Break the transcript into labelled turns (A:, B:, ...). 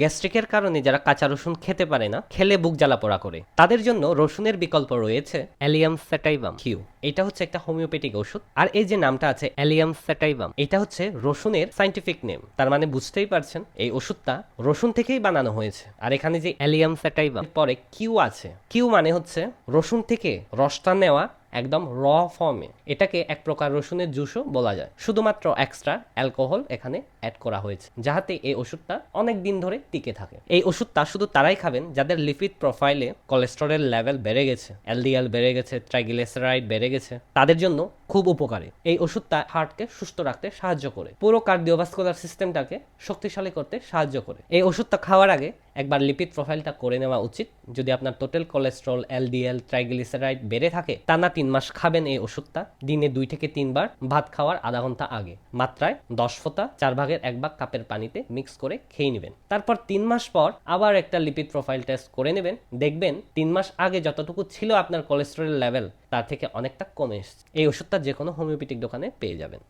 A: গ্যাস্ট্রিকের কারণে যারা কাঁচা রসুন খেতে পারে না, খেলে বুক জ্বালা পোড়া করে, তাদের জন্য রসুনের বিকল্প রয়েছে অ্যালিয়াম স্যাটাইভাম কিউ। এটা হচ্ছে একটা হোমিওপ্যাথিক ওষুধ। আর এই যে নামটা আছে অ্যালিয়াম স্যাটাইভাম, এটা হচ্ছে রসুনের সাইন্টিফিক নেম। তার মানে বুঝতেই পারছেন এই ওষুধটা রসুন থেকেই বানানো হয়েছে। আর এখানে যে অ্যালিয়াম স্যাটাইভাম পরে কিউ আছে, কিউ মানে হচ্ছে রসুন থেকে রসটা নেওয়া একদম র ফর্মে। এটাকে এক প্রকার রসুনের জুসও বলা যায়। শুধুমাত্র এক্সট্রা অ্যালকোহল এখানে অ্যাড করা হয়েছে যাতে এই ওষুধটা অনেক দিন ধরে টিকে থাকে। এই ওষুধটা শুধু তারাই খাবেন যাদের লিপিড প্রোফাইলে কোলেস্টেরল লেভেল বেড়ে গেছে, এলডিএল বেড়ে গেছে, ট্রাইগ্লিসারাইড বেড়ে গেছে, তাদের জন্য খুব উপকারী। এই ওষুধটা হার্টকে সুস্থ রাখতে সাহায্য করে, পুরো কার্ডিওভাস্কুলার সিস্টেমটাকে শক্তিশালী করতে সাহায্য করে। এই ওষুধটা খাওয়ার আগে একবার লিপিড প্রোফাইলটা করে নেওয়া উচিত। যদি আপনার টোটাল কোলেস্ট্রল, এলডিএল, ট্রাইগ্লিসারাইড বেড়ে থাকে, টানা 3 মাস খাবেন এই ওষুধটা, দিনে 2 থেকে 3 বার, ভাত খাওয়ার আধা ঘন্টা আগে, মাত্রায় 10 ফোঁটা 4 ভাগের 1 ভাগ কাপের পানিতে মিক্স করে খেয়ে নেবেন। তারপর 3 মাস পর আবার একটা লিপিড প্রোফাইল টেস্ট করে নেবেন। দেখবেন 3 মাস আগে যতটুকু ছিল আপনার কোলেস্টেরল লেভেল, তার থেকে অনেকটা কমে এসেছে। এই ওষুধটা যে কোনো হোমিওপ্যাথিক দোকানে পেয়ে যাবেন।